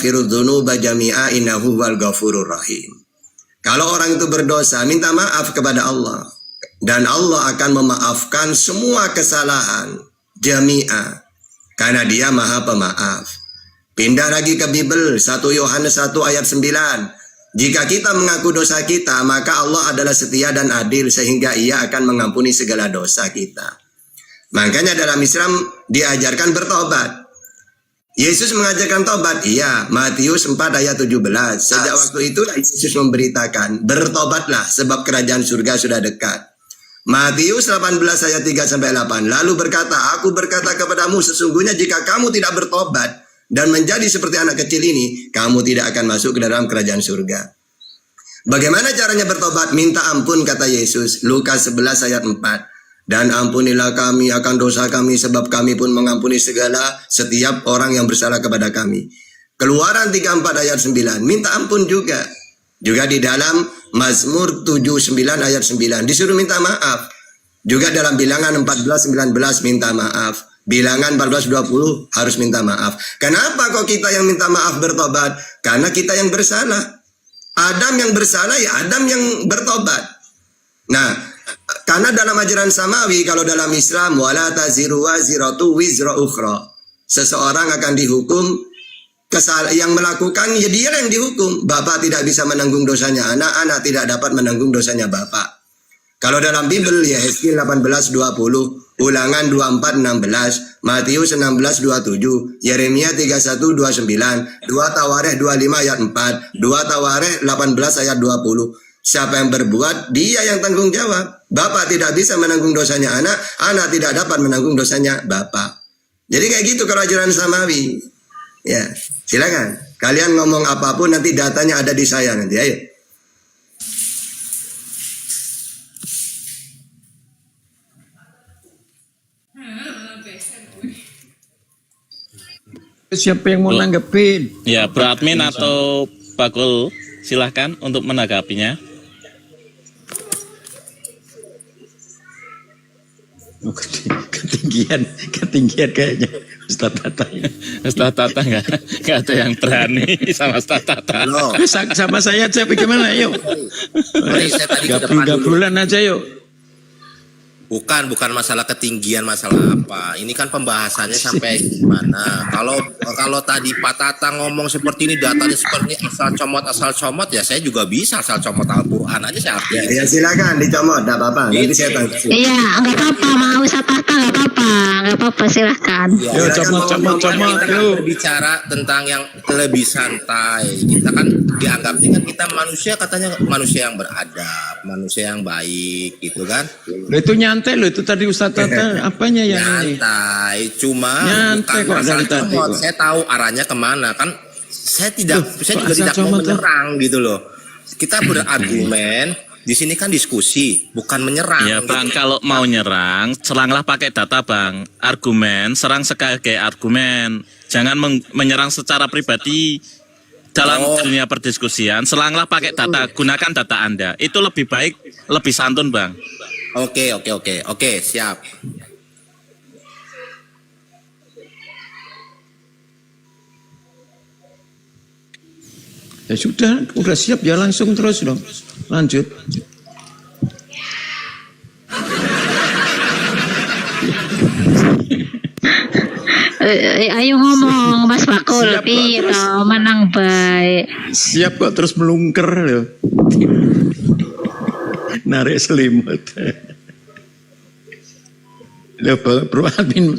yaghfiru dzunuba jami'a innahu wal ghafurur rahim. Kalau orang itu berdosa, minta maaf kepada Allah. Dan Allah akan memaafkan semua kesalahan jami'a. Karena dia maha pemaaf. Pindah lagi ke Bible, 1 Yohanes 1 ayat 9. Jika kita mengaku dosa kita, maka Allah adalah setia dan adil sehingga ia akan mengampuni segala dosa kita. Makanya dalam Islam diajarkan bertobat. Yesus mengajarkan tobat, iya. Matius 4 ayat 17. Sejak waktu itulah Yesus memberitakan, bertobatlah sebab kerajaan surga sudah dekat. Matius 18 ayat 3-8. Lalu berkata, aku berkata kepadamu, sesungguhnya jika kamu tidak bertobat dan menjadi seperti anak kecil ini, kamu tidak akan masuk ke dalam kerajaan surga. Bagaimana caranya bertobat? Minta ampun, kata Yesus. Lukas 11 ayat 4. Dan ampunilah kami akan dosa kami, sebab kami pun mengampuni setiap orang yang bersalah kepada kami. Keluaran 34 ayat 9. Minta ampun juga. Juga di dalam Mazmur 79 ayat 9. Disuruh minta maaf. Juga dalam Bilangan 14:19 minta maaf. Bilangan 14:20 harus minta maaf. Kenapa kok kita yang minta maaf bertobat? Karena kita yang bersalah. Adam yang bersalah, ya Adam yang bertobat. Nah, karena dalam ajaran samawi, kalau dalam Islam, wala taziru waziratu wizra ukhra. Seseorang akan dihukum, yang melakukan, ya dia yang dihukum. Bapak tidak bisa menanggung dosanya anak, anak tidak dapat menanggung dosanya bapak. Kalau dalam Bible, ya Hezkiel 18:20, Ulangan 24:16, Matius 16:27, Yeremia 31:29, 2 Tawarikh 25 ayat 4, 2 Tawarikh 18 ayat 20. Siapa yang berbuat, dia yang tanggung jawab. Bapak tidak bisa menanggung dosanya anak, anak tidak dapat menanggung dosanya bapak. Jadi kayak gitu kalau ajaran samawi. Ya, silakan. Kalian ngomong apapun, nanti datanya ada di saya nanti. Ayo. Siapa yang mau nanggepin? Ya, Bro Admin atau Bakul, silahkan untuk menanggapinya. Ketinggian kayaknya Ustaz Tata. Ustaz Tata nggak ada yang berani sama Ustaz Tata. Sama saya aja, bagaimana? Yuk. Gabung-gabungan aja yuk. Bukan masalah ketinggian, masalah apa. Ini kan pembahasannya sampai gimana. Kalau tadi Pak Tata ngomong seperti ini, datanya seperti ini, asal comot, ya saya juga bisa asal comot Al-Quran aja saya artinya. Ya silakan dicomot, enggak apa-apa. Nanti saya tanya. Iya, enggak apa-apa, mau Ustaz Tata enggak apa-apa, silahkan. Ya, Yuk, comot. Kita berbicara tentang yang lebih santai. Kita kan dianggap ini kan kita manusia, katanya manusia yang beradab, manusia yang baik, gitu kan. Itu nyantai loh, itu tadi Ustaz Tata apanya yang nyantai, cuma nyantai bukan kok dari tadi kok. Saya tahu arahnya kemana kan. Saya juga tidak mau menyerang gitu loh. Kita berargumen, di sini kan diskusi, bukan menyerang. Ya Bang, gitu. kalau mau nyerang, seranglah pakai data Bang. Argumen, serang sebagai argumen. Jangan menyerang secara pribadi. Dalam dunia perdiskusian, seranglah pakai data, gunakan data Anda. Itu lebih baik, lebih santun Bang. Oke, siap. Ya sudah, udah siap ya, langsung terus dong. Lanjut. Ayo ngomong Mas Bakul, gitu, menang baik. Siap kok, terus melungker loh. Narik selimut. Ya Bro Amin.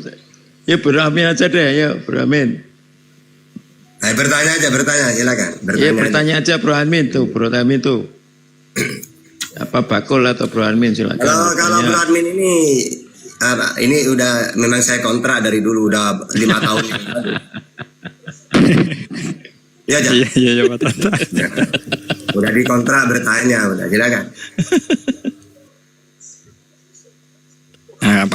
Ya Bro Amin aja deh, ya Bro Amin. Bertanya silakan. Bertanya aja Bro Amin tuh, Apa Bakul atau Bro Amin, silakan. Kalau Bro Admin ini udah memang saya kontra dari dulu, udah 5 tahun. Iya Pak Tata. Udah dikontra bertanya, udah silakan.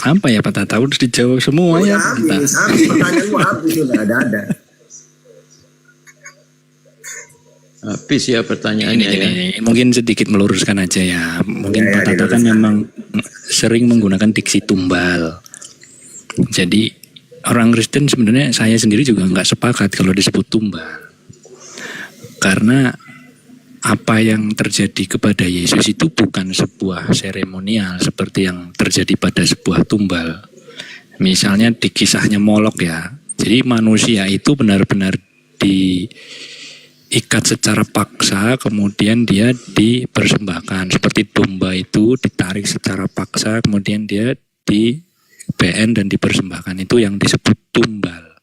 Apa ya Pak Tata, udah dijawab semua ya. Habis pertanyaanmu habis, sudah ada. Habis ya pertanyaannya ini, mungkin sedikit meluruskan aja ya. Mungkin Pak Tata kan memang sering menggunakan diksi tumbal. Jadi orang Kristen sebenarnya, saya sendiri juga nggak sepakat kalau disebut tumbal. Karena apa yang terjadi kepada Yesus itu bukan sebuah seremonial seperti yang terjadi pada sebuah tumbal. Misalnya di kisahnya Molok ya. Jadi manusia itu benar-benar diikat secara paksa, kemudian dia dipersembahkan. Seperti domba itu ditarik secara paksa, kemudian dia di BN dan dipersembahkan. Itu yang disebut tumbal.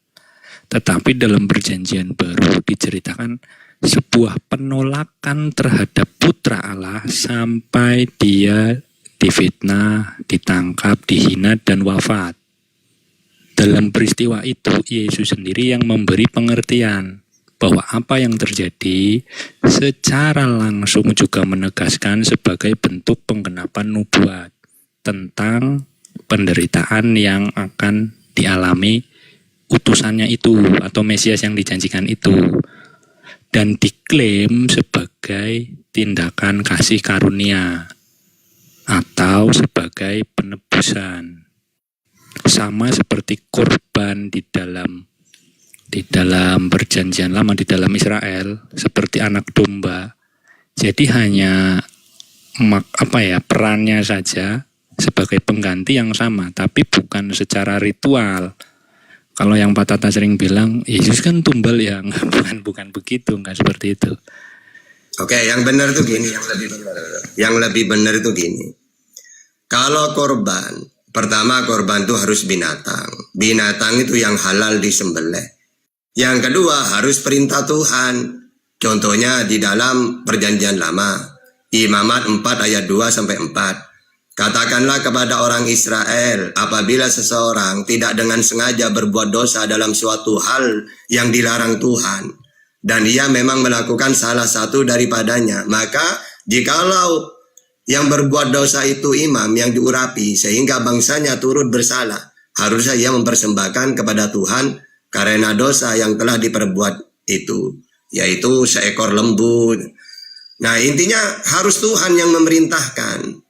Tetapi dalam perjanjian baru diceritakan sebuah penolakan terhadap putra Allah sampai dia difitnah, ditangkap, dihina, dan wafat. Dalam peristiwa itu, Yesus sendiri yang memberi pengertian bahwa apa yang terjadi secara langsung juga menegaskan sebagai bentuk penggenapan nubuat tentang penderitaan yang akan dialami utusannya itu atau Mesias yang dijanjikan itu, dan diklaim sebagai tindakan kasih karunia atau sebagai penebusan. Sama seperti korban di dalam perjanjian lama, di dalam Israel, seperti anak domba. Jadi hanya perannya saja sebagai pengganti yang sama, tapi bukan secara ritual. Kalau yang Pak Tata sering bilang, Yesus kan tumbal ya, bukan begitu, enggak seperti itu. Oke, yang benar itu gini, yang lebih benar itu gini. Kalau korban, pertama korban itu harus binatang. Binatang itu yang halal disembelih. Yang kedua harus perintah Tuhan. Contohnya di dalam perjanjian lama, Imamat 4 ayat 2 sampai 4. Katakanlah kepada orang Israel, apabila seseorang tidak dengan sengaja berbuat dosa dalam suatu hal yang dilarang Tuhan, dan ia memang melakukan salah satu daripadanya, maka jikalau yang berbuat dosa itu imam yang diurapi sehingga bangsanya turut bersalah, harusnya ia mempersembahkan kepada Tuhan karena dosa yang telah diperbuat itu, yaitu seekor lembu. Nah, intinya harus Tuhan yang memerintahkan.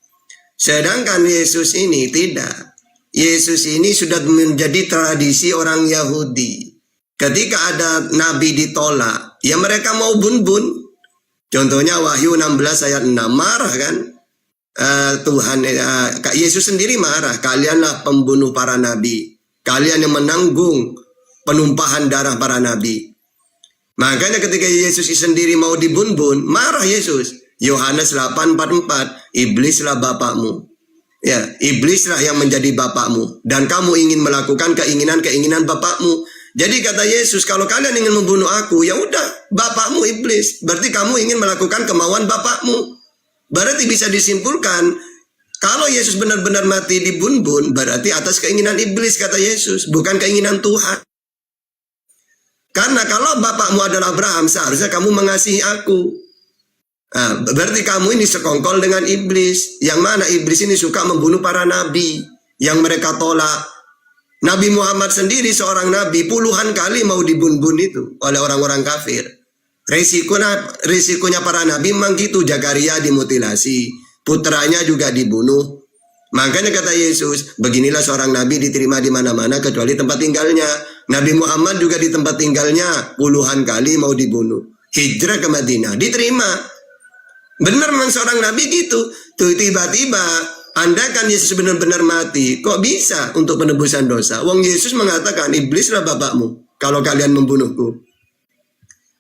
Sedangkan Yesus ini tidak. Yesus ini sudah menjadi tradisi orang Yahudi. Ketika ada nabi ditolak, ya mereka mau bun-bun. Contohnya Wahyu 16 ayat 6, marah kan? Yesus sendiri marah. Kalianlah pembunuh para nabi. Kalian yang menanggung penumpahan darah para nabi. Makanya ketika Yesus sendiri mau dibun-bun, marah Yesus. Yohanes 8:44, iblislah bapakmu. Ya, iblislah yang menjadi bapakmu dan kamu ingin melakukan keinginan-keinginan bapakmu. Jadi kata Yesus, kalau kalian ingin membunuh aku, ya udah, bapakmu iblis. Berarti kamu ingin melakukan kemauan bapakmu. Berarti bisa disimpulkan, kalau Yesus benar-benar mati dibun-bun, berarti atas keinginan iblis kata Yesus, bukan keinginan Tuhan. Karena kalau bapakmu adalah Abraham, seharusnya kamu mengasihi aku. Nah, berarti kamu ini sekongkol dengan iblis. Yang mana iblis ini suka membunuh para nabi yang mereka tolak. Nabi Muhammad sendiri seorang nabi, puluhan kali mau dibun-bun itu oleh orang-orang kafir. Risikonya para nabi memang gitu. Zakaria dimutilasi, putranya juga dibunuh. Makanya kata Yesus, beginilah seorang nabi diterima di mana-mana kecuali tempat tinggalnya. Nabi Muhammad juga di tempat tinggalnya puluhan kali mau dibunuh. Hijrah ke Madinah, diterima. Benar memang seorang nabi gitu. Tuh tiba-tiba, andaikan Yesus benar-benar mati, kok bisa untuk penebusan dosa? Wong Yesus mengatakan, iblislah bapakmu kalau kalian membunuhku.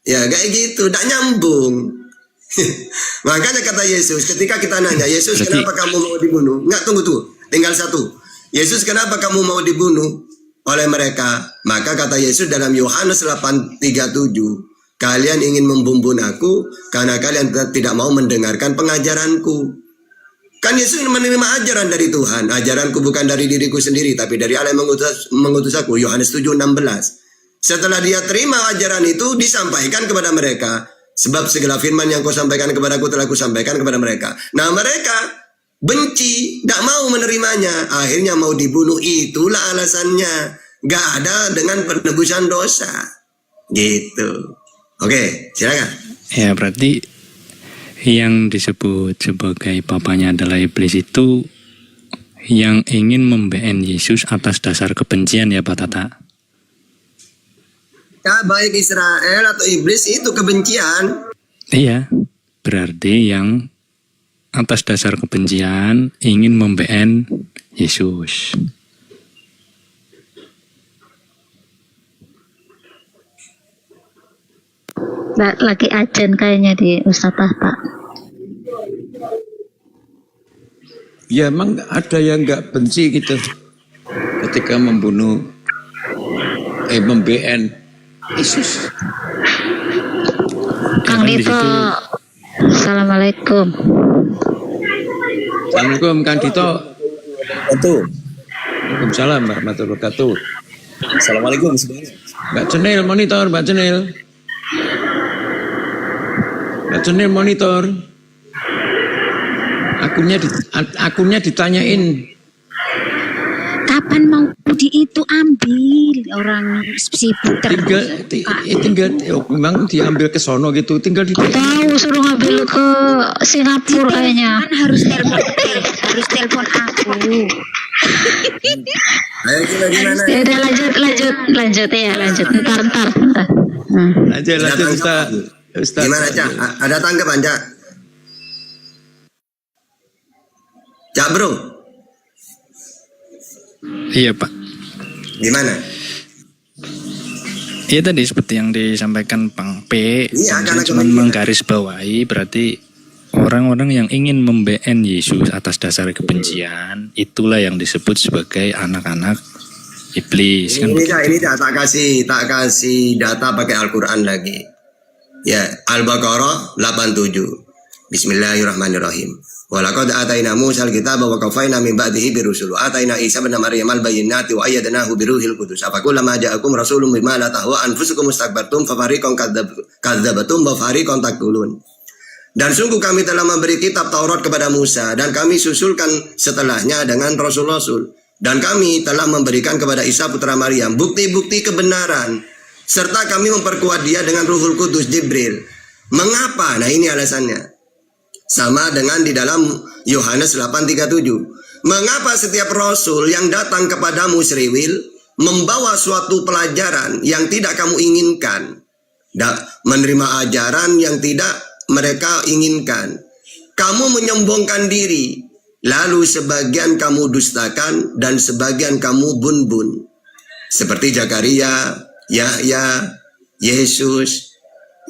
Ya kayak gitu, tak nyambung. Makanya kata Yesus, ketika kita nanya, Yesus kenapa kamu mau dibunuh? Enggak, tunggu, tinggal satu. Yesus kenapa kamu mau dibunuh oleh mereka? Maka kata Yesus dalam Yohanes 8:37, kalian ingin membunuh aku karena kalian tidak mau mendengarkan pengajaranku. Kan Yesus menerima ajaran dari Tuhan. Ajaranku bukan dari diriku sendiri, tapi dari Allah yang mengutus aku. Yohanes 7:16. Setelah dia terima ajaran itu, disampaikan kepada mereka. Sebab segala firman yang kau sampaikan kepadaku telah kusampaikan kepada mereka. Nah, mereka benci, tidak mau menerimanya. Akhirnya mau dibunuh. Itulah alasannya. Gak ada dengan penebusan dosa. Gitu. Oke, silakan. Ya, berarti yang disebut sebagai papanya adalah iblis itu yang ingin memben Yesus atas dasar kebencian ya Pak Tata? Ya, baik Israel atau iblis itu kebencian. Iya, berarti yang atas dasar kebencian ingin memben Yesus. Lagi ajen kayaknya di Ustaz Tahta. Ya emang ada yang nggak benci gitu ketika membunuh membn Yesus. Kang kan di Dito, situ- Assalamualaikum. Assalamualaikum Kang Dito. Betul. Waalaikumsalam warahmatullahi wabarakatuh. Assalamualaikum semuanya. Mbak Cenil monitor, Mbak Cenil. Mbak Cenil monitor. Akunnya ditanyain. Kapan mau di itu ambil orang sibuk Tinggal memang diambil ke sono gitu, tinggal di tahu suruh ngambil ke Singapura kayaknya. Kan harus telepon aku. Ayo gimana? Ya udah lanjut ya, lanjut. Ntar. lanjut Ustaz. Gimana, Cak? Ada tanggapan, Cak? Cak, bro. Iya Pak. Gimana? Iya tadi seperti yang disampaikan Bang P. Iya, Saya karena cuma kebencian. menggarisbawahi berarti orang-orang yang ingin memben Yesus atas dasar kebencian itulah yang disebut sebagai anak-anak iblis kan. Ini tak kasih data pakai Al-Quran lagi. Ya, Al-Baqarah 87. Bismillahirrahmanirrahim. Walaqad ataina Musa al-kitaba wa qafaina min ba'dihi birusul. Ataina Isa ibn Maryam al-bayyinati wa ayyadnahu biruhil qudus. Afakullama ja'akum rasulun bima la tahwa anfusukum mustakbartum fa fariqan kadzabatum wa fariqan taqtulun. Dan sungguh kami telah memberi kitab Taurat kepada Musa dan kami susulkan setelahnya dengan rasul-rasul. Dan kami telah memberikan kepada Isa putra Maryam bukti-bukti kebenaran serta kami memperkuat dia dengan Ruhul Kudus Jibril. Mengapa? Nah, ini alasannya. Sama dengan di dalam Yohanes 8:37. Mengapa setiap rasul yang datang kepadamu Sriwil membawa suatu pelajaran yang tidak kamu inginkan, menerima ajaran yang tidak mereka inginkan. Kamu menyombongkan diri, lalu sebagian kamu dustakan dan sebagian kamu bun-bun. Seperti Zakaria, Yahya, Yesus.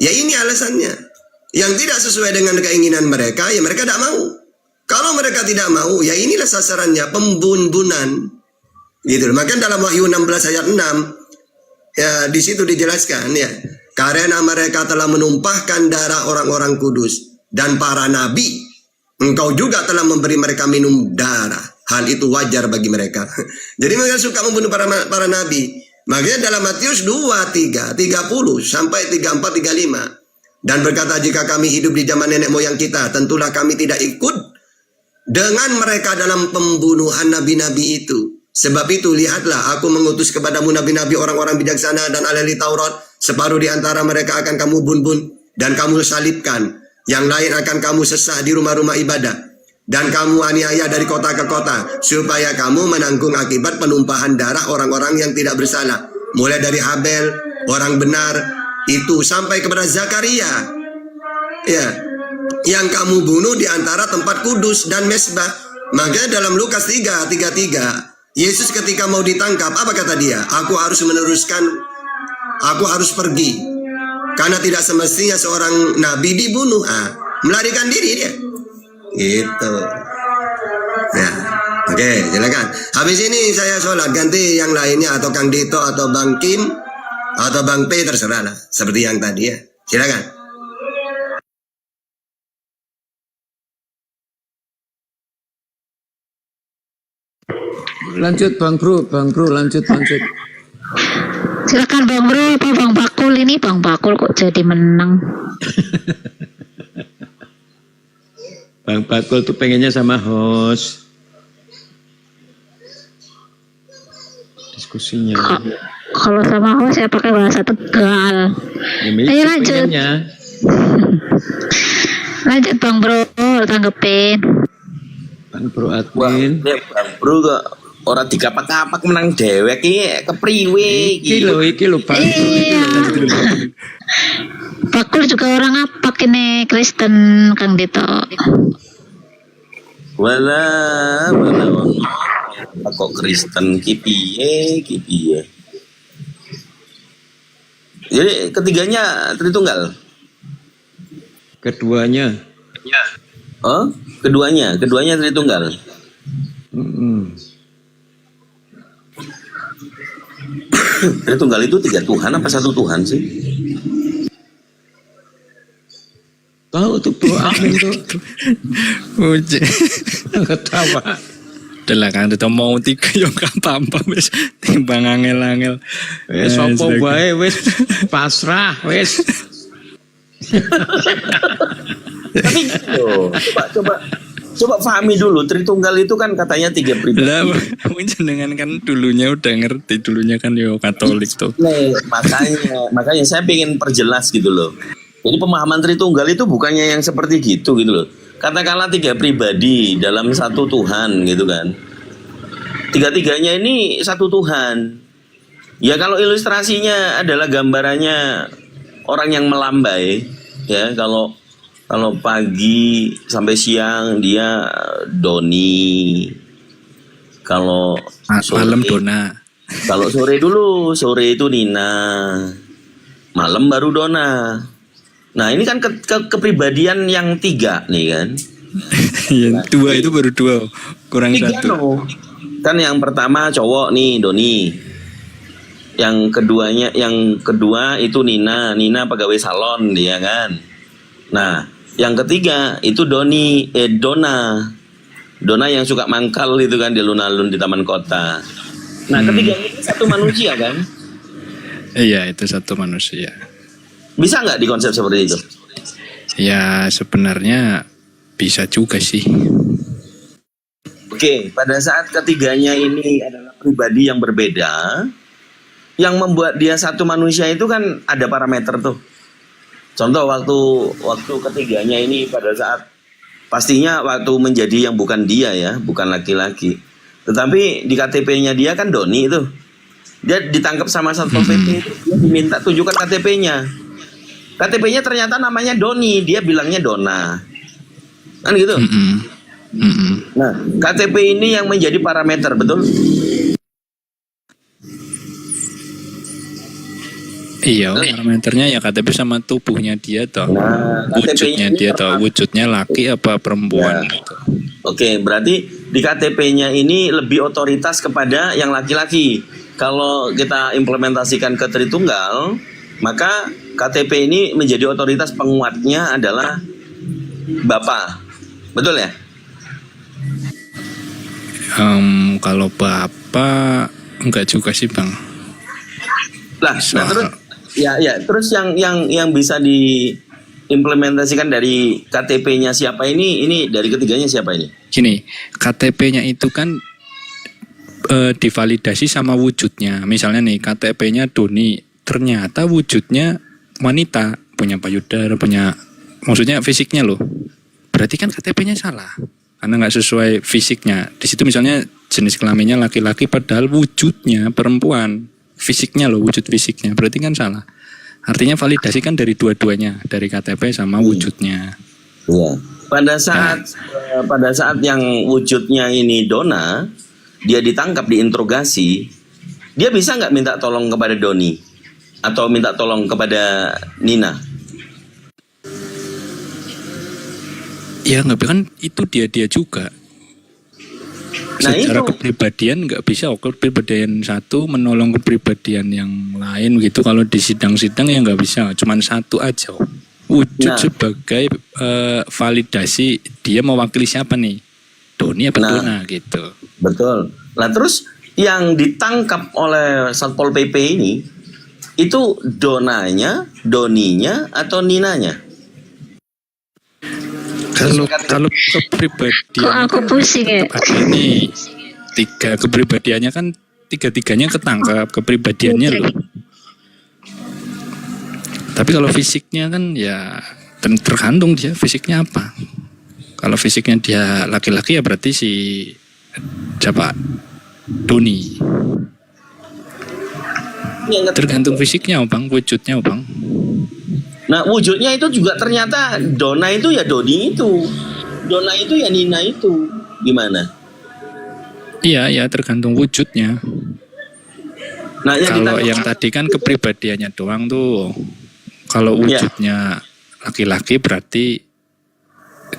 Ya ini alasannya. Yang tidak sesuai dengan keinginan mereka, ya mereka tidak mau. Kalau mereka tidak mau, ya inilah sasarannya, pembun-bunan. Gitu. Maka dalam Wahyu 16 ayat 6, ya di situ dijelaskan ya, karena mereka telah menumpahkan darah orang-orang kudus dan para nabi, engkau juga telah memberi mereka minum darah. Hal itu wajar bagi mereka. Jadi mereka suka membunuh para nabi. Makanya dalam Matius 2:3, 30 sampai 34, 35. Dan berkata, jika kami hidup di zaman nenek moyang kita, tentulah kami tidak ikut dengan mereka dalam pembunuhan nabi-nabi itu. Sebab itu lihatlah, aku mengutus kepadamu nabi-nabi orang-orang bijaksana dan ahli Taurat. Separuh di antara mereka akan kamu bun-bun dan kamu salibkan. Yang lain akan kamu sesah di rumah-rumah ibadah. Dan kamu aniaya dari kota ke kota, supaya kamu menanggung akibat penumpahan darah orang-orang yang tidak bersalah. Mulai dari Habel, orang benar, itu sampai kepada Zakaria, ya, yang kamu bunuh di antara tempat kudus dan mesbah. Maka dalam Lukas 3:33, Yesus ketika mau ditangkap, apa kata dia? Aku harus pergi, karena tidak semestinya seorang nabi dibunuh. Melarikan diri dia. Gitu. Ya, oke, silakan. Habis ini saya sholat, ganti yang lainnya atau Kang Dito atau Bang Kim atau Bang P, terserah lah, seperti yang tadi ya. Silakan. Lanjut Bang Bro, lanjut. Silakan Bang Bro, apa Bang Bakul ini? Bang Bakul kok jadi menang? Bang Bakul tuh pengennya sama host diskusinya. Kalau sama host saya pakai bahasa Tegal. Ayo lanjut. Lanjut Bang Bro, tanggepin. Bang Bro admin. Bang Bro Ora dikapak-kapak menang dewek iki kepriwe Iki lho Pak. Iya. Bakul juga orang apa ini Kristen Kang Dito. Wala kok Kristen ki piye. Jadi ketiganya Tritunggal. Keduanya. Oh, keduanya Tritunggal. Tritunggal itu 3 Tuhan apa 1 Tuhan sih? Tahu tuh Bro Amin tuh ketawa. Udah kan itu mau 3 yang apa-apa wis timbang angel-angel. Wis opo wae wis pasrah wis. Tapi coba pahami dulu, Tritunggal itu kan katanya 3 pribadi. Lah jenengan kan dulunya udah ngerti, dulunya kan yo Katolik tuh. Nah, makanya saya pengen perjelas gitu loh. Jadi pemahaman Tritunggal itu bukannya yang seperti gitu loh. Katakanlah 3 pribadi dalam 1 Tuhan gitu kan. 3-3-nya ini 1 Tuhan. Ya kalau ilustrasinya adalah gambarannya orang yang melambai, ya kalau pagi sampai siang dia Doni, kalau Malam Dona. kalau sore itu Nina, malam baru Dona. Nah ini kan kepribadian yang 3 nih kan. Iya, 2 itu baru 2, kurang 3 1. loh. Kan yang pertama cowok nih Doni. Yang kedua itu Nina pegawai salon dia kan. Nah, yang ketiga itu Dona yang suka mangkal itu kan di alun-alun di taman kota. Nah, ketiga ini 1 manusia kan? Iya, itu 1 manusia. Bisa nggak dikonsep seperti itu? Ya sebenarnya bisa juga sih. Oke, pada saat ketiganya ini adalah pribadi yang berbeda, yang membuat dia 1 manusia itu kan ada parameter tuh. Contoh waktu ketiganya ini pada saat pastinya waktu menjadi yang bukan dia ya, bukan laki-laki. Tetapi di KTP-nya dia kan Doni itu. Dia ditangkap sama Satpol PP itu, dia diminta tunjukkan KTP-nya. KTP-nya ternyata namanya Doni, dia bilangnya Dona. Kan gitu. Nah, KTP ini yang menjadi parameter, betul? Iya, parameternya ya KTP sama tubuhnya dia toh. Nah, wujudnya dia toh, wujudnya laki apa perempuan Ya. gitu. Oke, berarti di KTP-nya ini lebih otoritas kepada yang laki-laki. Kalau kita implementasikan ke Tritunggal, maka KTP ini menjadi otoritas penguatnya adalah Bapak. Betul ya? Kalau bapak enggak juga sih Bang. Nah terus terus yang bisa diimplementasikan dari KTP-nya siapa ini dari ketiganya siapa ini? Gini, KTP-nya itu kan divalidasi sama wujudnya. Misalnya nih KTP-nya Doni, ternyata wujudnya wanita, punya payudara, maksudnya fisiknya loh. Berarti kan KTP-nya salah. Karena nggak sesuai fisiknya. Di situ misalnya jenis kelaminnya laki-laki padahal wujudnya perempuan. Fisiknya loh, wujud fisiknya. Berarti kan salah. Artinya validasi kan dari dua-duanya, dari KTP sama wujudnya. Iya. Pada saat yang wujudnya ini Dona, dia ditangkap, diinterogasi, dia bisa nggak minta tolong kepada Doni atau minta tolong kepada Nina? Ya nggak, kan itu dia juga. Nah, Secara itu. kepribadian nggak bisa kepribadian satu menolong kepribadian yang lain gitu. Kalau di sidang-sidang ya nggak bisa, cuman satu aja. Wujud sebagai validasi dia mewakili siapa nih, Doni apa Dona gitu. Betul. Nah terus yang ditangkap oleh Satpol PP ini itu Donanya, Doninya atau Ninanya? Kalau kepribadian Kok aku pusing ya? ini 3 kepribadiannya kan 3-3-nya ketangkap kepribadiannya loh. Tapi kalau fisiknya kan ya tergantung dia fisiknya apa. Kalau fisiknya dia laki-laki ya berarti si siapa Doni. Tergantung fisiknya, Bang, wujudnya, Bang. Nah, wujudnya itu juga ternyata Dona itu ya Doni itu. Dona itu ya Nina itu. Gimana? Iya, ya tergantung wujudnya. Nah, Kalau yang tadi kan kepribadiannya doang tuh. Kalau wujudnya laki-laki berarti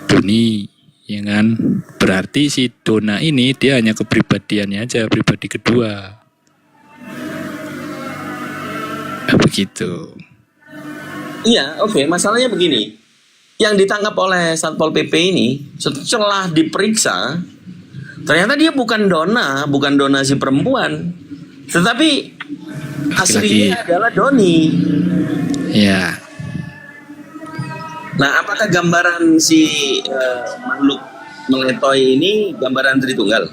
Doni, ya kan? Berarti si Dona ini dia hanya kepribadiannya aja, pribadi kedua. Begitu. Iya, oke. Masalahnya begini. Yang ditangkap oleh Satpol PP ini setelah diperiksa, ternyata dia bukan Dona si perempuan, tetapi aslinya adalah Doni. Ya. Nah, apakah gambaran si makhluk meletoy ini gambaran Tritunggal?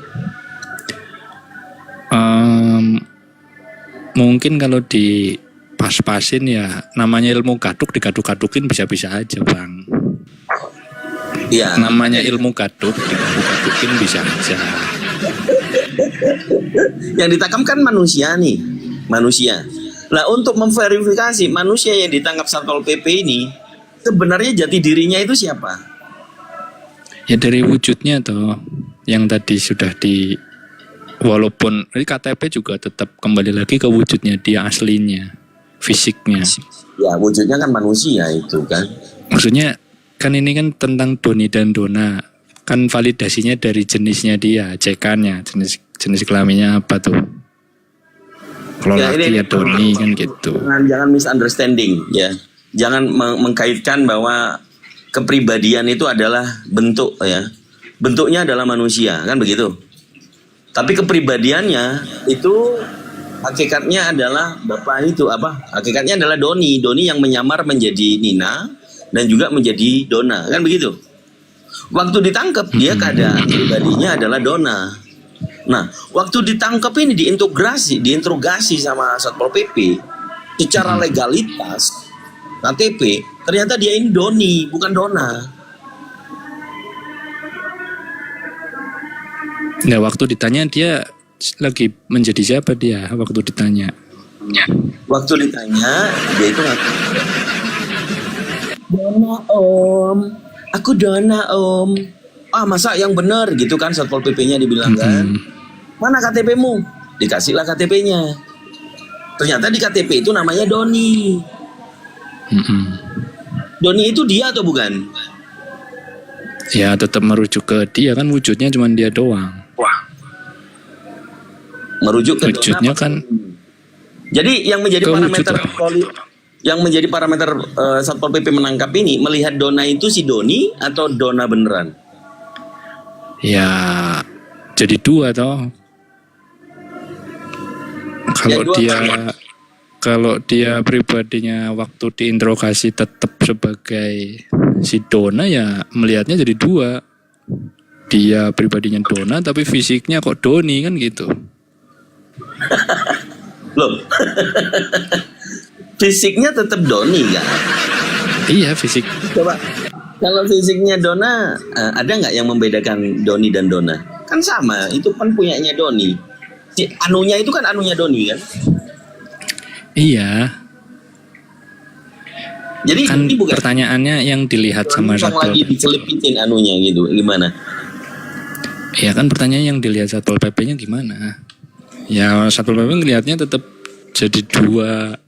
Mungkin kalau di pas-pasin ya namanya ilmu gaduk, digaduk-gadukin bisa-bisa aja, Bang. Iya. Namanya ilmu gaduk, digaduk-gadukin bisa aja. Yang ditangkap kan manusia nih, manusia. Nah, untuk memverifikasi manusia yang ditangkap Satpol PP ini sebenarnya jati dirinya itu siapa? Ya dari wujudnya toh, yang tadi sudah walaupun ini KTP juga tetap kembali lagi ke wujudnya dia aslinya, fisiknya. Ya, wujudnya kan manusia itu kan. Maksudnya kan ini kan tentang Doni dan Dona, kan validasinya dari jenisnya dia, cekannya, jenis kelaminnya apa tuh? Kalau Ya, laki ini- ya Doni kan gitu. Jangan misunderstanding ya. Jangan mengkaitkan bahwa kepribadian itu adalah bentuk ya. Bentuknya adalah manusia, kan begitu. Tapi kepribadiannya itu hakikatnya adalah bapak itu apa? Hakikatnya adalah Doni yang menyamar menjadi Nina dan juga menjadi Dona, kan begitu. Waktu ditangkap dia keadaan pribadinya adalah Dona. Nah, waktu ditangkap ini diinterogasi sama Satpol PP secara legalitas KTP, ternyata dia ini Doni, bukan Dona. Nah, waktu ditanya dia lagi menjadi siapa dia waktu ditanya? Waktu ditanya, dia itu ngaku, Dona om, aku Dona om. Ah, masa yang benar gitu kan Satpol PP-nya dibilang kan. Mana KTP-mu? Dikasihlah KTP-nya. Ternyata di KTP itu namanya Doni. Doni itu dia atau bukan? Ya tetap merujuk ke dia, kan wujudnya cuma dia doang. Merujuk ke Wujudnya Dona, kan jadi yang menjadi ke parameter wujud. yang menjadi parameter Satpol PP menangkap ini melihat Dona itu si Doni atau Dona beneran? Ya jadi dua toh. Kalau dia pribadinya waktu diinterogasi tetap sebagai si Dona, ya melihatnya jadi dua. Dia pribadinya Dona tapi fisiknya kok Doni kan gitu. Loh. Fisiknya tetap Doni kan? Iya fisik. Coba kalau fisiknya Dona, ada nggak yang membedakan Doni dan Dona? Kan sama, itu kan punyanya Doni. Si anunya itu kan anunya Doni kan? Iya. Jadi Kan ini bukan pertanyaannya yang dilihat sama Doni yang Satpol lagi dicelipitin anunya gitu, gimana? Ya kan pertanyaan yang dilihat Satpol PP-nya gimana? Ya Satpol PP ngelihatnya tetap jadi dua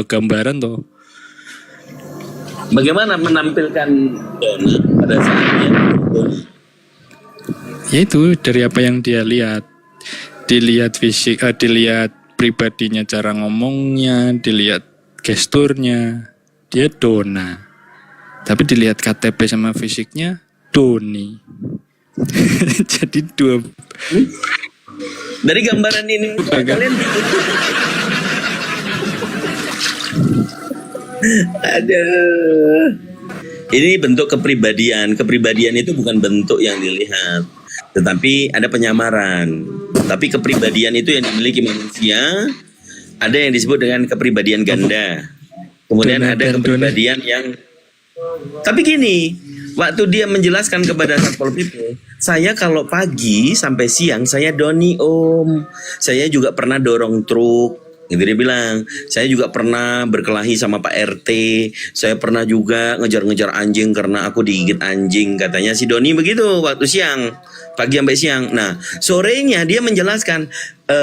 gambaran toh. Bagaimana menampilkan Dona pada saatnya Doni? Ya itu dari apa yang dia lihat. Dilihat fisik, dilihat pribadinya, cara ngomongnya, dilihat gesturnya, dia Dona. Tapi dilihat KTP sama fisiknya Doni. Jadi dua. Dari gambaran ini kalian aduh. Ini bentuk kepribadian. Kepribadian itu bukan bentuk yang dilihat, tetapi ada penyamaran. Tapi kepribadian itu yang dimiliki manusia, ada yang disebut dengan kepribadian ganda. Kemudian Dona ada dan kepribadian yang. Tapi gini, Waktu dia menjelaskan kepada Satpol PP, saya kalau pagi sampai siang saya doni om. Saya juga pernah dorong truk. Gitu dia bilang, saya juga pernah berkelahi sama Pak RT. Saya pernah juga ngejar-ngejar anjing karena aku digigit anjing. Katanya si Doni begitu waktu siang, pagi sampai siang. Nah, sorenya dia menjelaskan,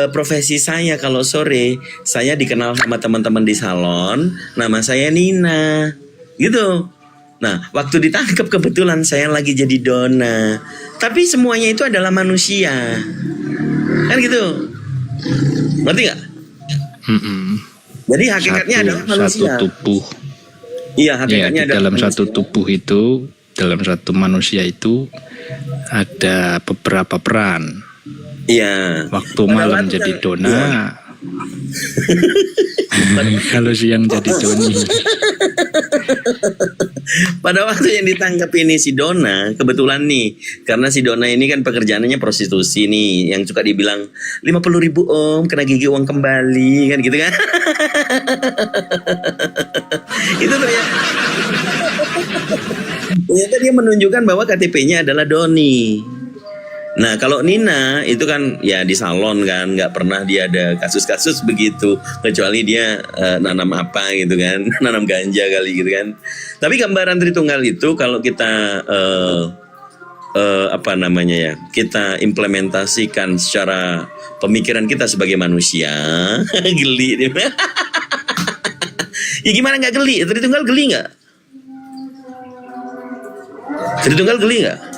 profesi saya kalau sore, saya dikenal sama teman-teman di salon, nama saya Nina. Gitu. Nah, waktu ditangkap kebetulan saya lagi jadi dona. Tapi semuanya itu adalah manusia. Kan gitu. Ngerti gak? Jadi hakikatnya adalah manusia. Satu tubuh. Iya, Ya, hakikatnya di adalah dalam manusia. satu tubuh itu, dalam satu manusia itu ada beberapa peran. Iya. Waktu Pada malam waktu jadi yang- dona, iya. kalau siang jadi doni. Pada waktu yang ditangkap ini si Dona, kebetulan nih, karena si Dona ini kan pekerjaannya prostitusi nih, yang suka dibilang 50.000 om, kena gigi uang kembali, kan gitu kan? Itu tuh ya. Ternyata dia menunjukkan bahwa KTP-nya adalah Doni. Nah, kalau Nina itu kan ya di salon kan, nggak pernah dia ada kasus-kasus begitu, kecuali dia nanam apa gitu kan, nanam ganja kali gitu kan. Tapi gambaran Tritunggal itu kalau kita apa namanya ya, kita implementasikan secara pemikiran kita sebagai manusia, geli dia. Ya gimana nggak geli? Tritunggal geli nggak? Tritunggal geli nggak?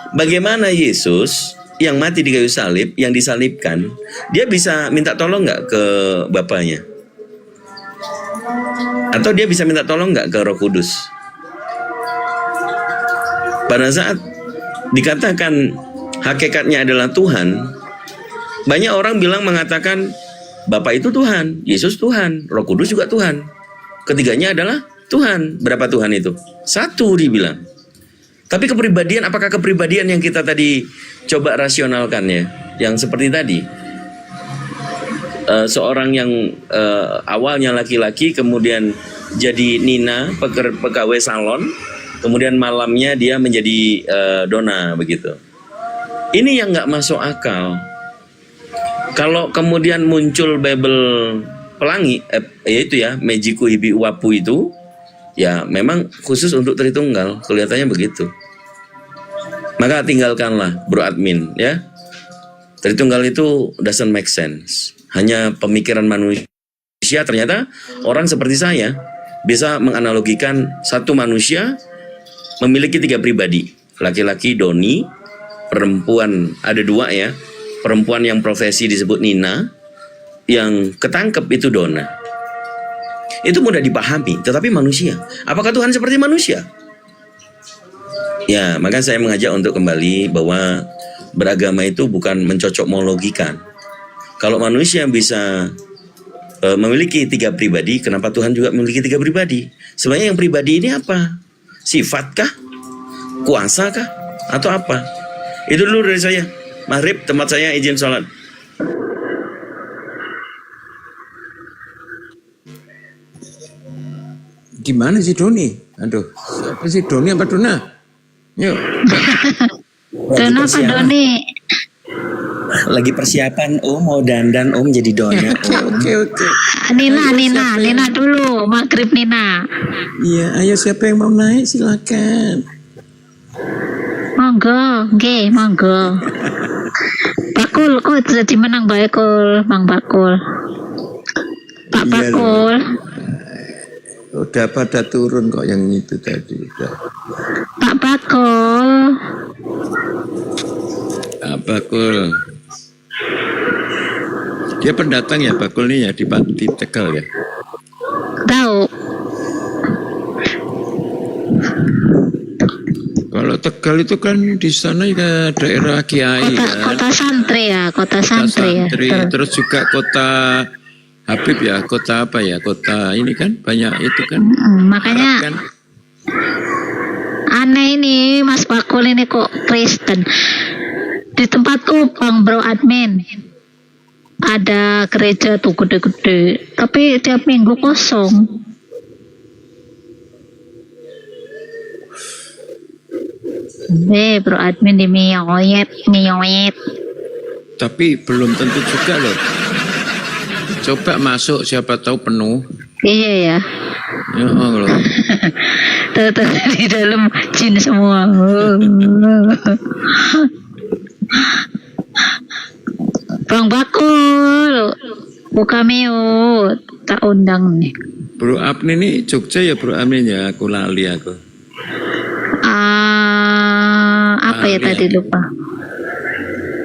Bagaimana Yesus yang mati di kayu salib, yang disalibkan, dia bisa minta tolong nggak ke Bapaknya? Atau dia bisa minta tolong nggak ke Roh Kudus? Pada saat dikatakan hakikatnya adalah Tuhan, banyak orang bilang mengatakan Bapak itu Tuhan, Yesus Tuhan, Roh Kudus juga Tuhan. Ketiganya adalah Tuhan. Berapa Tuhan itu? Satu dibilang. Tapi kepribadian, apakah kepribadian yang kita tadi coba rasionalkan ya, yang seperti tadi, seorang yang awalnya laki-laki kemudian jadi Nina, pegawai salon, kemudian malamnya dia menjadi dona begitu. Ini yang nggak masuk akal. Kalau kemudian muncul Bible pelangi, yaitu ya Mejiku Hibi Uwapu itu, ya memang khusus untuk Tritunggal, kelihatannya begitu. Maka tinggalkanlah bro admin ya. Tritunggal itu doesn't make sense. Hanya pemikiran manusia. Ternyata orang seperti saya bisa menganalogikan satu manusia memiliki 3 pribadi. Laki-laki Doni, perempuan ada 2 ya. Perempuan yang profesi disebut Nina, yang ketangkep itu Dona. Itu mudah dipahami, tetapi manusia. Apakah Tuhan seperti manusia? Ya, maka saya mengajak untuk kembali bahwa beragama itu bukan mencocok-mologikan. Kalau manusia bisa memiliki 3 pribadi, kenapa Tuhan juga memiliki 3 pribadi? Sebenarnya yang pribadi ini apa? Sifatkah? Kuasakah? Atau apa? Itu dulu dari saya. Maghrib, tempat saya, izin sholat. Gimana sih Doni? Aduh, siapa sih Doni apa Dona? Yuk. Dona apa Doni? Lagi persiapan om mau dandan om jadi dona. Oke. Nina dulu, maghrib Nina. Iya, ayo siapa yang mau naik silakan. Monggo, nggih, monggo. Bakul, kok jadi menang Bakul, Mang Bakul. Pak Iya, Bakul. Udah pada turun kok yang itu tadi. Udah. Pak Bakul. Bakul. Dia pendatang ya Bakul nih ya di Tegal ya. Tahu. Kalau Tegal itu kan di sana ya daerah Kiai kan. Kota santri ya, kota santri ya. Santri, Betul. terus juga kota Habib ya, kota apa ya, kota ini kan banyak itu kan. Makanya Arab kan. aneh ini Mas Bakul ini kok Kristen. Di tempatku Bang Bro Admin ada gereja tuh gede-gede, tapi tiap minggu kosong. Bro admin di mioyet. Tapi belum tentu juga loh. Coba masuk, siapa tahu penuh. Iya ya. Ya Allah. Ternyata di dalam jin semua. Bang Bakul, buka mute, tak undang nih. Bro Apni ini Jogja ya Bro Apni ya, aku lali aku. Apa ya Lali tadi lupa.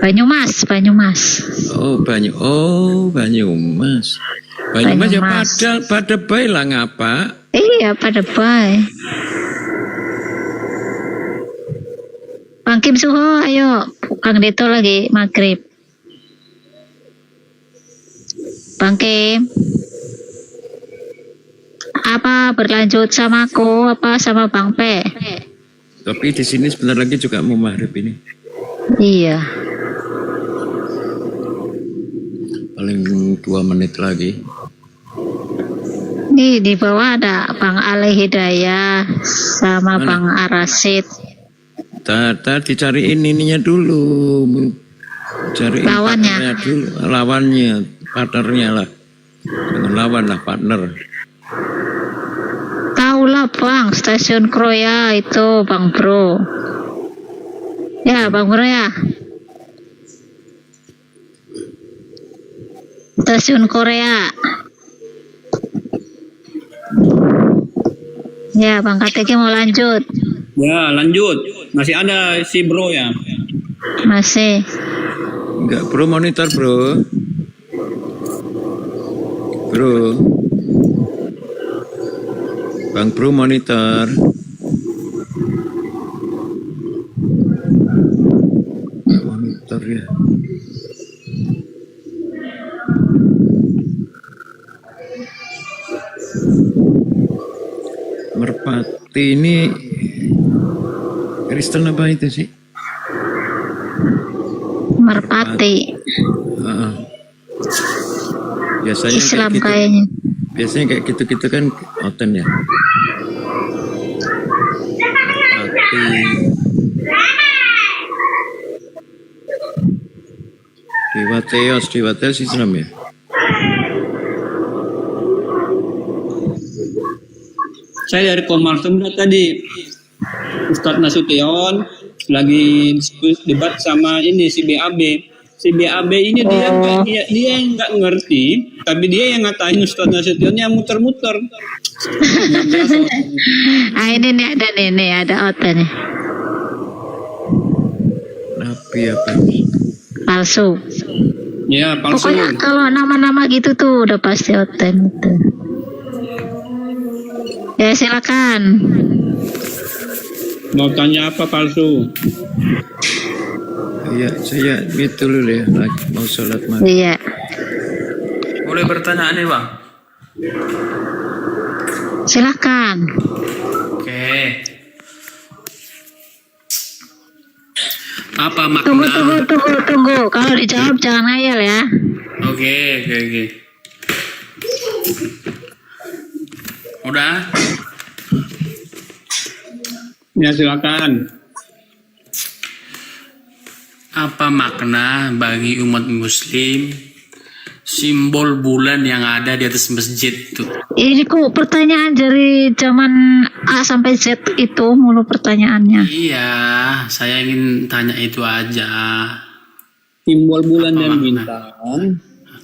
Banyumas. Oh Banyumas. Banyumas ya pada baik lah ngapa? Iya pada baik. Bang Kim Suho, ayo. Kang Deto lagi maghrib. Bang Kim. Apa berlanjut sama aku apa sama Bang P? Tapi di sini sebentar lagi juga mau maghrib ini. Iya. Paling 2 menit lagi. Nih di bawah ada Bang Ali Hidayah sama Mana? Bang Arasid. Tadi cariin ininya dulu. Cariin Lawannya. partnernya dulu. Lawannya, partnernya lah. Jangan lawan lah, partner. Taulah Bang, stasiun Kroya itu Bang Bro. Ya Bang Bro ya. Stasiun Korea. Ya Bang KTK mau lanjut. Ya, lanjut. Masih ada si bro ya. Masih. Enggak bro, monitor bro. Bro. Bang bro monitor. Monitor ya. Merpati ini Kristen apa itu sih? Merpati. Biasanya Islam kayak gitu, kayaknya. biasanya kayak gitu-gitu kan oten ya. Merpati. Dewa Teos Islam ya. Saya dari Komarsum tadi. Ustadz Nasution lagi debat sama ini si BAB. Si BAB ini dia nggak ngerti, tapi dia yang ngatain Ustadz Nasutionnya muter-muter. Ini nih ada oten nih. Nabi apa? Palsu. Ya, palsu. Pokoknya kalau nama-nama gitu tuh udah pasti oten itu. Ya silakan. Mau tanya apa palsu? Iya, saya gitu dulu ya, lagi mau sholat maghrib. Iya. Boleh bertanya nih bang? Silakan. Oke. Apa makna? Tunggu. Kalau dijawab jangan ngayal ya. Oke. Udah? Ya silakan. Apa makna bagi umat muslim simbol bulan yang ada di atas masjid itu? Ini kok pertanyaan dari zaman A sampai Z itu mulu pertanyaannya. Iya, saya ingin tanya itu aja. Simbol bulan Apa dan makna? bintang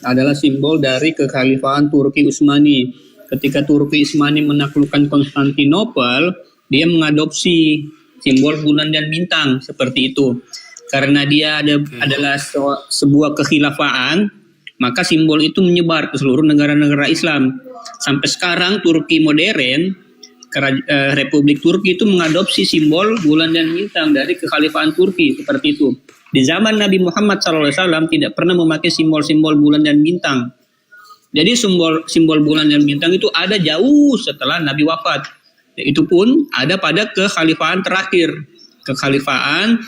adalah simbol dari kekhalifahan Turki Utsmani. Ketika Turki Utsmani menaklukkan Konstantinopel, dia mengadopsi simbol bulan dan bintang seperti itu. Karena dia adalah sebuah kekhilafaan, maka simbol itu menyebar ke seluruh negara-negara Islam. Sampai sekarang Turki modern, Republik Turki itu mengadopsi simbol bulan dan bintang dari kekhalifahan Turki seperti itu. Di zaman Nabi Muhammad SAW tidak pernah memakai simbol-simbol bulan dan bintang. Jadi simbol bulan dan bintang itu ada jauh setelah Nabi wafat. Itu pun ada pada kekhalifahan terakhir, kekhalifahan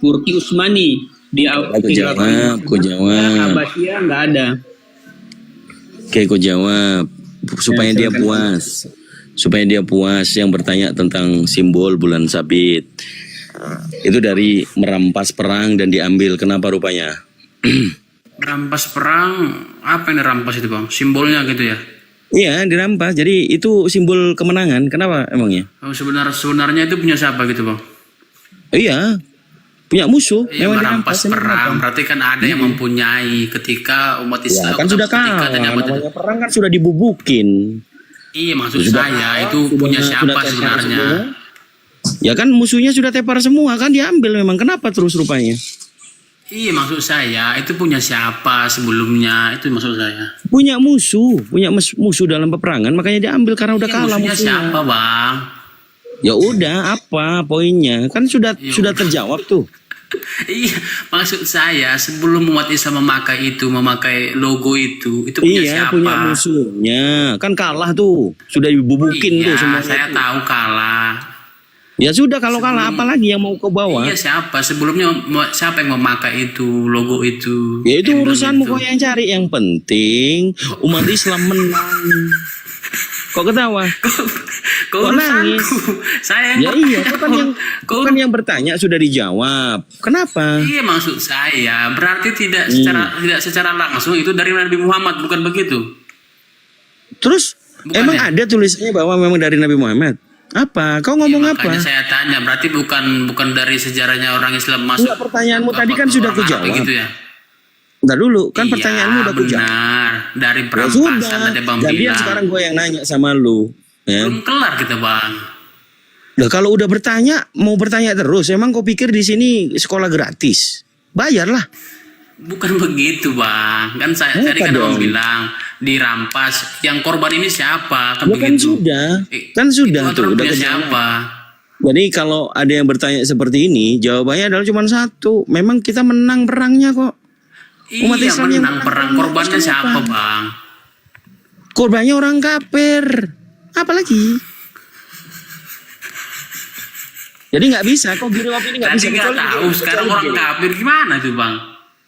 Turki Utsmani. Di Aku jawab. Abbasiyah nggak ada. Oke, aku jawab supaya dia puas. Supaya dia puas yang bertanya tentang simbol bulan sabit. Itu dari merampas perang dan diambil. Kenapa rupanya? Rampas perang, apa yang dirampas itu bang? Simbolnya gitu ya? Iya, dirampas. Jadi itu simbol kemenangan. Kenapa emangnya? Oh, sebenarnya itu punya siapa gitu bang? Iya, punya musuh. Iya, Memang merampas dirampas. perang, berarti kan ada yang mempunyai ketika umat Ya, Islam kan sudah ketika kalah. adanya umat- Namanya perang kan sudah dibubukin. Iya, maksud Sudah saya kalah, itu punya sudah siapa tepar sebenarnya? semua. Ya kan musuhnya sudah tepar semua kan diambil memang. Kenapa terus rupanya? Iya, maksud saya itu punya siapa sebelumnya? Itu maksud saya. Punya musuh dalam peperangan makanya diambil karena udah Iya, kalah musuhnya musuhnya. siapa bang? Ya udah apa poinnya? Kan sudah terjawab tuh. Iya, maksud saya sebelum umat Islam memakai logo itu punya Iya, siapa? punya musuhnya. Kan kalah tuh. Sudah dibubukin tuh Iya, semuanya. saya tuh. tahu kalah. Ya sudah kalau kalah apalagi yang mau kau bawa? Iya, siapa? Sebelumnya siapa yang memakai itu logo itu? Ya itu emblem urusanmu itu? kau yang cari. Yang penting umat Islam menang. Kok ketawa? Kau Kok nangis? urusanku. Saya Ya iya, kau kan yang bertanya sudah dijawab. Kenapa? Iya, maksud saya berarti tidak secara langsung itu dari Nabi Muhammad, bukan begitu? Terus Bukan emang ya? ada tulisannya bahwa memang dari Nabi Muhammad? Apa? Kau ngomong Iya, apa? makanya saya tanya, berarti bukan dari sejarahnya orang Islam masuk. Enggak, pertanyaanmu tadi kan ke sudah orang Arab kujawab. Gitu ya? Bentar dulu, kan Iya, pertanyaanmu udah kujawab. benar. Dari Ya perampasan sudah, ada bang gantian bilang. sekarang gue yang nanya sama lu. Ya. Belum kelar kita bang. Nah, kalau udah bertanya, mau bertanya terus. Emang kau pikir di sini sekolah gratis? Bayarlah. Bukan begitu bang. Kan saya Apa tadi kan dong? abang bilang dirampas. Yang korban ini siapa? Kan Ya kan begitu. sudah. Eh, Kan sudah itu tuh, aturan udah punya kejawab. siapa? Jadi kalau ada yang bertanya seperti ini, jawabannya adalah cuma satu. Memang kita menang perangnya kok. Umat Iya, Islam yang menang perang. menang. Korbannya Terus siapa kenapa? bang? Korbannya orang kafir. Apalagi? Jadi nggak bisa, kok giring opini nggak bisa. Tadi nggak Kecuali tahu. begini, Sekarang kecuali orang begini. kafir gimana tuh bang?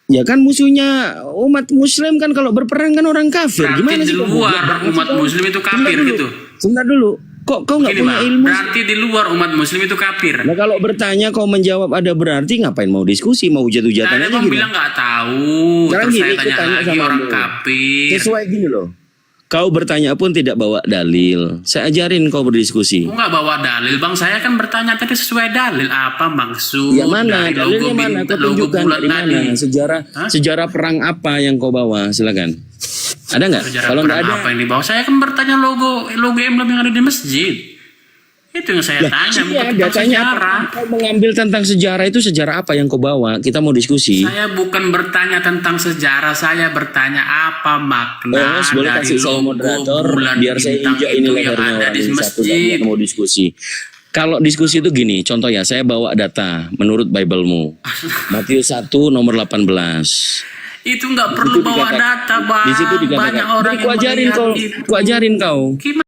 Ya kan musuhnya umat Muslim kan kalau berperang kan orang kafir. Berarti Gimana di sih? kok luar goblok banget umat sih kau? Muslim itu kafir Sebentar gitu. dulu. Sebentar dulu. Kok kau nggak Gini punya bang, ilmu? berarti di luar umat Muslim itu kafir. Nah kalau bertanya kau menjawab ada berarti ngapain mau diskusi, mau hujat-hujatan Tadi aja abang gitu. bilang nggak tahu. Sekarang Terus gini, saya aku tanya tanya lagi sama orang lu. kafir. Sesuai gini loh. Kau bertanya pun tidak bawa dalil. Saya ajarin kau berdiskusi. Aku nggak bawa dalil bang, saya kan bertanya tadi sesuai dalil apa maksud Ya mana? dari logo Dalilnya mana? Kau logo tunjukkan bulan dari mana? tadi. Sejarah sejarah perang apa yang kau bawa? Silakan. Ada nggak? Sejarah Kalau nggak perang ada, apa yang dibawa? Saya kan bertanya logo emblem yang ada di masjid. Itu yang saya tanya, sini bukan ada tentang tanya sejarah. apa? Kau mengambil tentang sejarah itu sejarah apa yang kau bawa? Kita mau diskusi. Saya bukan bertanya tentang sejarah, saya bertanya apa makna Boleh dari kasih saya logo moderator bulan biar saya bintang injak ini itu yang lehernya ada orang di ini satu dan masjid. kita mau diskusi. Kalau diskusi itu gini, contoh ya, saya bawa data menurut Bible-mu. Matius 1 nomor 18. Itu nggak perlu Itu bawa dikatakan- data bang. Di situ dikatakan. Banyak orang Jadi yang kuajarin melihat kau, itu. kuajarin kau. Gimana?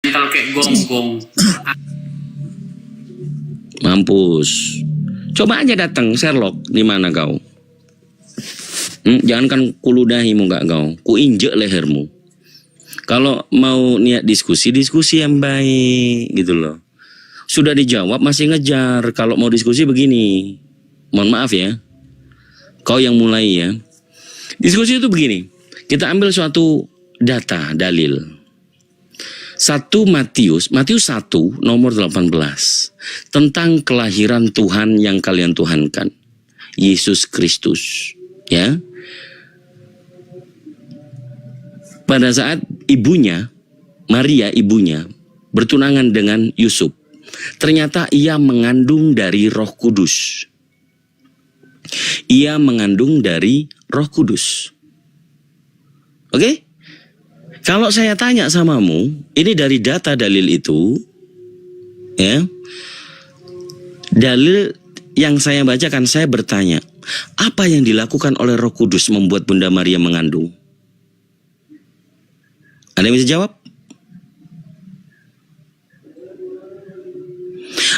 Kalau kayak gonggong. Mampus. Coba aja datang Sherlock, di mana kau? Jangankan kuludahimu nggak kau, kuinjek lehermu. Kalau mau niat diskusi, diskusi yang baik gitu loh. Sudah dijawab masih ngejar. Kalau mau diskusi begini, mohon maaf ya, kau yang mulai ya. Diskusi itu begini, kita ambil suatu data, dalil. 1 Matius 1 nomor 18 tentang kelahiran Tuhan yang kalian tuhankan, Yesus Kristus, ya. Pada saat ibunya Maria, ibunya bertunangan dengan Yusuf, ternyata ia mengandung dari Roh Kudus. Ia mengandung dari Roh Kudus. Oke? Kalau saya tanya samamu, ini dari data dalil itu, ya, dalil yang saya bacakan, saya bertanya, apa yang dilakukan oleh Roh Kudus membuat Bunda Maria mengandung? Ada yang bisa jawab?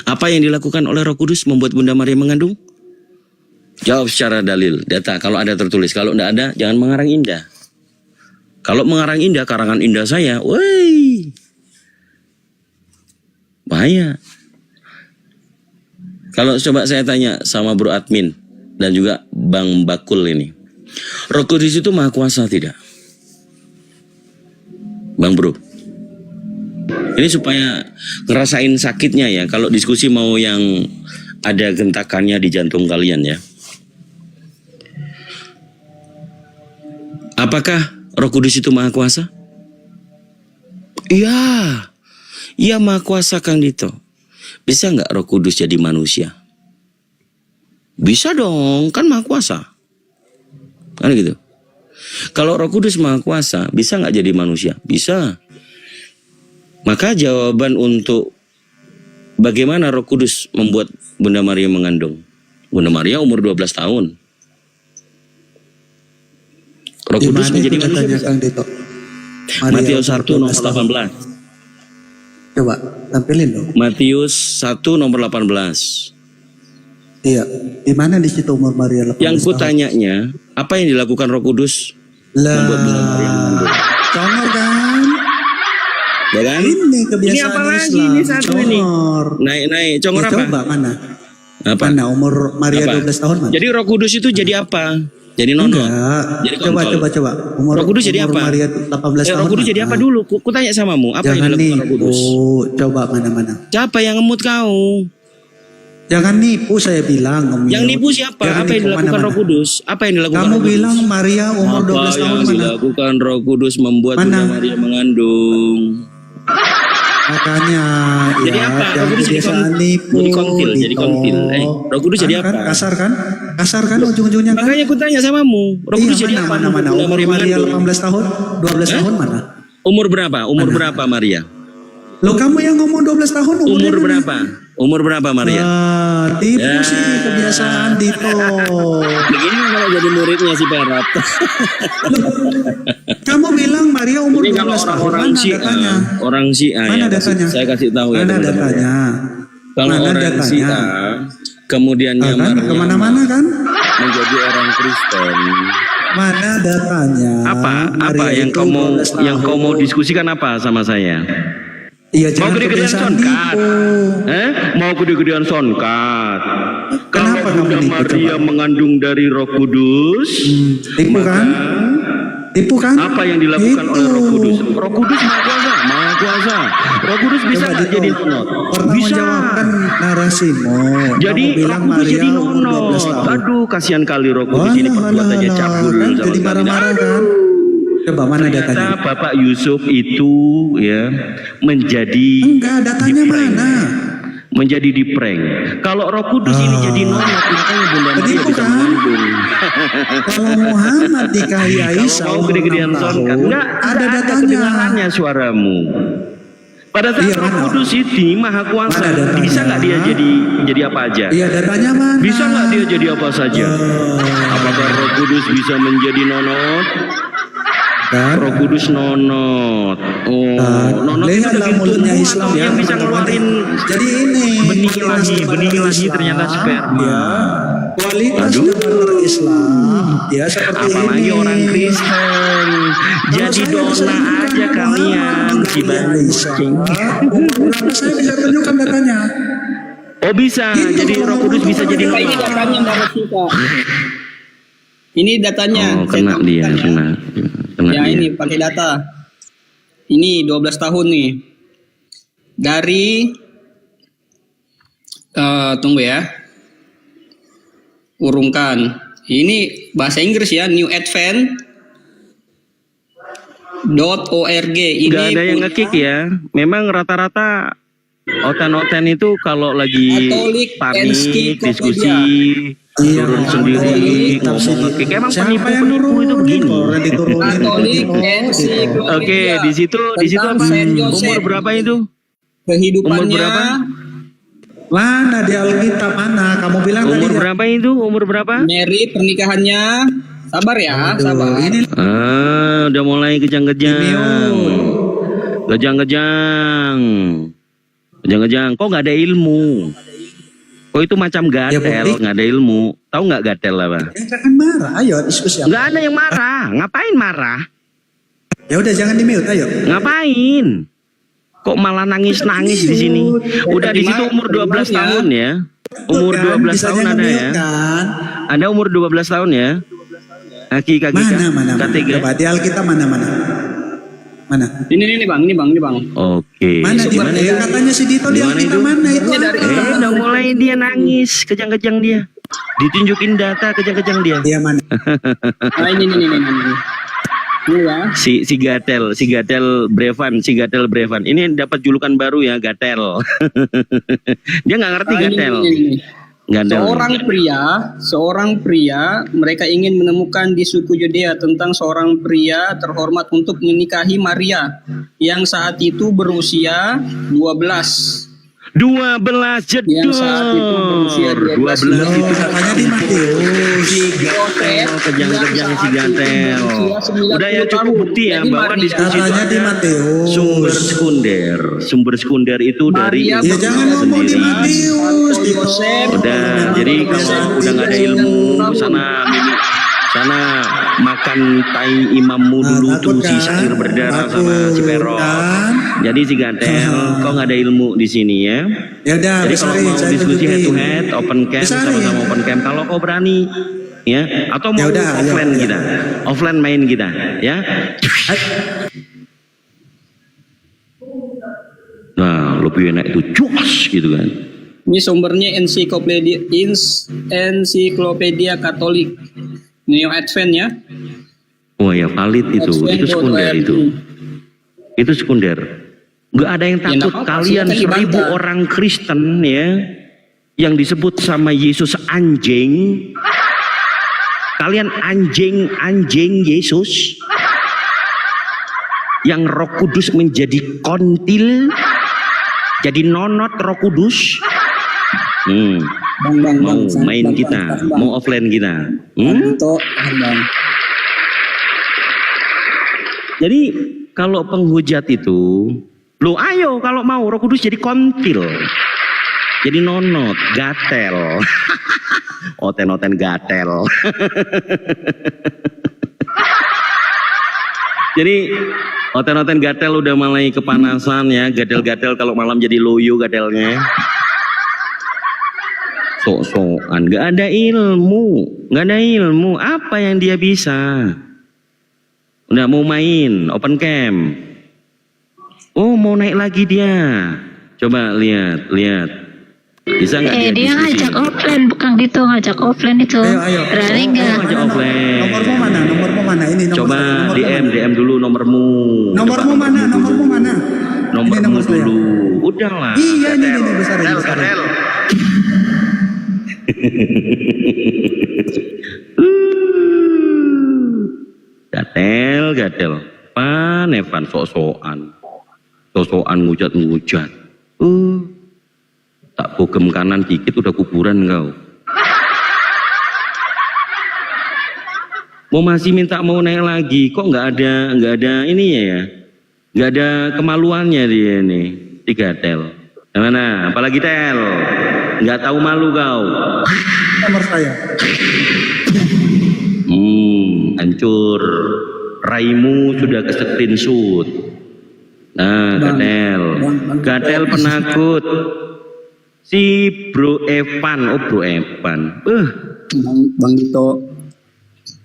Apa yang dilakukan oleh Roh Kudus membuat Bunda Maria mengandung? Jawab secara dalil, data. Kalau ada tertulis, kalau tidak ada, jangan mengarang indah. Kalau mengarang indah, karangan indah saya, woi, Bahaya. Kalau coba saya tanya sama Bro Admin dan juga Bang Bakul ini, Roh Kudus itu maha kuasa tidak? Bang Bro, ini supaya ngerasain sakitnya ya, kalau diskusi mau yang ada gentakannya di jantung kalian ya. Apakah Roh Kudus itu maha kuasa? Iya, iya maha kuasa Kang Dito. Bisa nggak Roh Kudus jadi manusia? Bisa dong, kan maha kuasa. Kan gitu. Kalau Roh Kudus maha kuasa, bisa nggak jadi manusia? Bisa. Maka jawaban untuk bagaimana Roh Kudus membuat Bunda Maria mengandung. Bunda Maria umur 12 tahun. Roh Kudus menjadi manusia bisa. Matius 1 nomor 18. Coba tampilin dong. Matius 1 nomor 18. Iya, di mana di situ umur Maria 18 Yang tahun? kutanyanya, apa yang dilakukan Roh Kudus Lah, membuat Bunda Maria mengandung? congor kan? Ya kan? Ini kebiasaan Ini apa lagi Islam. ini satu ini? Congor. Naik, congor Ya, apa? coba mana? Apa? Mana umur Maria Apa? 12 tahun mana? Jadi Roh Kudus itu jadi apa? Jadi nonton. Enggak. Jadi Coba, kontol. coba. Umur, Roh Kudus jadi umur apa? Maria 18 tahun. Roh Kudus jadi apa mana? dulu? Kutanya samamu, apa yang Jangan dilakukan Roh Kudus? nipu. Coba mana-mana. Siapa yang ngemut kau? Jangan nipu saya bilang. Om Yang Yud. nipu siapa? Jangan Apa yang nipu dilakukan mana-mana. Roh Kudus? Apa yang dilakukan Kamu Roh Kudus? bilang Maria umur 12 Apa tahun yang mana? dilakukan Roh Kudus membuat Mana? Bunda Maria mengandung? Makanya Jadi ya, apa? Roh jangan Kudus jadi kebiasaan nipu. jadi kontil, jadi Dito. kontil. Roh Kudus jadi Kan, apa? Kasar kan? Kasar kan ujung-ujungnya kan? Makanya kutanya samamu, Roh Kudus jadi apa? mana? Bunda Umur Maria Maria mengandung? 18 tahun? 12 tahun mana? Umur berapa? Umur berapa Maria? Lo kamu yang ngomong 12 tahun Umur berapa? Umur berapa Maria? Tipu Ya. sih kebiasaan Dito. Begini kalau jadi muridnya si Perat. Kamu bilang Maria umur Ini kalau 12 tahun. orang Mana Syiah, datanya? orang Syiah Mana ya, datanya? saya kasih tahu ya Mana teman-teman. datanya? Kalau Mana orang datanya? Syiah kemudian Kan? nyamarnya Kemana-mana kan? menjadi orang Kristen. Mana datanya? Apa Maria yang itu kau mau 12 tahun. yang kau mau diskusikan apa sama saya? Iya, Mau jangan gede-gedean kebiasaan sonkat? nipu. Mau gede-gedean sonkat? Kenapa Kalau kamu Bunda nipu, Maria coba? mengandung dari Roh Kudus, Tipu kan? Tipu kan? apa yang dilakukan Itu. oleh Roh Kudus? Roh Kudus maha kuasa, maha kuasa. Roh Kudus bisa Coba nggak Dito, jadi nonot? Bisa. pertanggungjawabkan narasimu. Jadi Kamu Roh bilang Kudus Maria jadi umur 12 nonot. tahun. Aduh, kasihan kali Roh Kudus ini perbuat aja cabul. kan? sama Jadi sekali. marah-marah kan? Coba mana Ternyata datanya? Bapak Yusuf itu ya menjadi Enggak, datanya di-prank. mana? Menjadi di prank. Kalau Roh Kudus ini jadi nonot, makanya Bunda Maria Penipu bisa kan? mengandung. Kalau Muhammad nikahi Aisyah Kalau mau umur gede-gedean 6 sonkat, tahun, enggak ada datanya. kedengarannya suaramu. Pada saat Iya, Roh mana? Kudus ini maha kuasa, Mana datanya? bisa nggak dia jadi apa aja? Iya, datanya mana? Bisa nggak dia jadi apa saja? Apakah Roh Kudus bisa menjadi nonot? Kan? Roh Kudus nonot. Oh, Kan? nonot itu Lihatlah udah mulutnya gitu Islam ya. yang bisa ngeluarin Jadi ini benih kualitas lagi, benih donor lagi Islam, ternyata sperma. Ya, kualitas Aduh. donor Islam ya seperti Apalagi ini. orang Kristen. Jadi Kalau saya bisa dona tunjukkan aja Muhammad kalian, nikahi Ciban. Aisyah. Berapa saya bisa tunjukkan datanya? Oh bisa, Itu jadi kalau Roh Kudus bisa jadi Ini nonot. datanya Mbak Rosita. Ini datanya. Oh, Saya kena dia, tampilkan ya. kena Ya dia. ini pakai data. Ini 12 tahun nih. Dari tunggu ya. Urungkan. Ini bahasa Inggris ya, newadvent.org. Ini Nggak ada yang punya ngekick ya. Memang rata-rata oten-oten itu kalau lagi Katolik panik, Encyclopedia. diskusi, Iya, turun sendiri, Katolik, ngomong ngekick. Emang Siapa yang penipu-penipu itu nurunin? begini. Orang diturunin. Katolik Encyclopedia. Oke, di situ Tentang apa? Saint Joseph. Umur berapa itu? Kehidupannya Umur berapa? Mana di Alkitab mana? Kamu bilang Umur tadi berapa itu? Umur berapa? Mary pernikahannya. Sabar ya, sabar. ini Ah, udah mulai kejang-kejang. Kejang-kejang. Kejang-kejang. Kok nggak ada ilmu? Kok itu macam gatel, bukti. nggak ada ilmu. Tahu nggak gatel apa? ya, jangan marah. Ayo diskusi. Nggak ada yang marah. Ngapain marah? Ya udah jangan di mute. Ayo. Ngapain? Kok malah nangis-nangis di sini? Udah di situ umur 12 tahun ya. Umur 12 tahun ada ya. Ada umur 12 tahun ya. Kaki Mana? ketiga. Coba di Alkitab mana? Mana? Ini bang. Oke. Mana di mana? Katanya si Dito di Di mana Alkitab itu? mana itu? Udah mulai dia nangis, kejang-kejang dia. Ditunjukin data, kejang-kejang dia. Iya mana? Nah, ini. Ini ya. Si Gatel Brevan. Ini dapat julukan baru ya, Gatel. Dia nggak ngerti Gatel. Ini. Gatel. Seorang pria, mereka ingin menemukan di suku Yudea tentang seorang pria terhormat untuk menikahi Maria yang saat itu berusia 12. 12 jedor. Yang saat itu berusia 12 Katanya di Matius. Kejang-kejang si Gatel. Udah ya cukup bukti ya bahwa diskusi Katanya di Matius. sumber sekunder itu dari Maria Ya jangan ngomong di Matius, Dito. udah, jadi kalau udah nggak ada ilmu sana makan tai imammu dulu tuh si Sair berdarah sama si Pero. Jadi si Gatel, kok nggak ada ilmu di sini ya? Ya udah, Jadi kalau mau diskusi head to head, open cam, sama-sama open cam. Kalau kau berani, ya, atau mau offline kita, offline main kita, ya. Nah, lebih enak itu jos gitu kan. Ini sumbernya ensiklopedia Katolik Neo Advent ya. Oh ya, valid itu sekunder itu sekunder. Nggak ada yang takut kalian 1000 orang Kristen ya yang disebut sama Yesus anjing. Kalian anjing Yesus yang Roh Kudus menjadi kontil, jadi nonot Roh Kudus. Mau main kita, mau offline kita. Jadi kalau penghujat itu, lo ayo kalau mau Roh Kudus jadi kontil, jadi nonot, gatel, oten gatel. Jadi oten gatel udah mulai kepanasan ya, gatel kalau malam jadi loyo gatelnya. Sok-sokan, nggak ada ilmu, apa yang dia bisa? Udah mau main open cam. Oh, mau naik lagi dia. Coba lihat. Bisa nggak dia ngajak offline, bukan gitu, ngajak offline itu. Ayo. Berani nggak? Ngajak offline. Nomormu mana? Ini nomor Coba saya, DM dulu nomormu. Nomormu mana? Nomormu Ini saya. dulu. Udahlah. Iya, ini besar. Gatel. Gatel. Evan sok-sokan ngujat. Tak bogem kanan dikit udah kuburan kau. Masih minta mau naik lagi, kok nggak ada ininya ya, nggak ada kemaluannya dia nih, si Gatel. Mana? Apalagi Tel, nggak tahu malu kau. Nomor saya. Hancur. Raimu sudah ke screenshot. Nah, Gatel penakut. Si Bro Evan, Bro Evan. Bang Dito.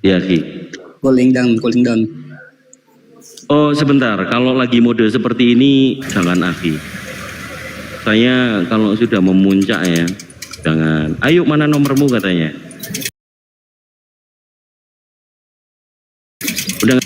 Ya, Ki. Calling down. Oh, sebentar. Kalau lagi mode seperti ini, jangan Aki. Saya kalau sudah memuncak ya, jangan. Ayo, mana nomormu katanya? Udah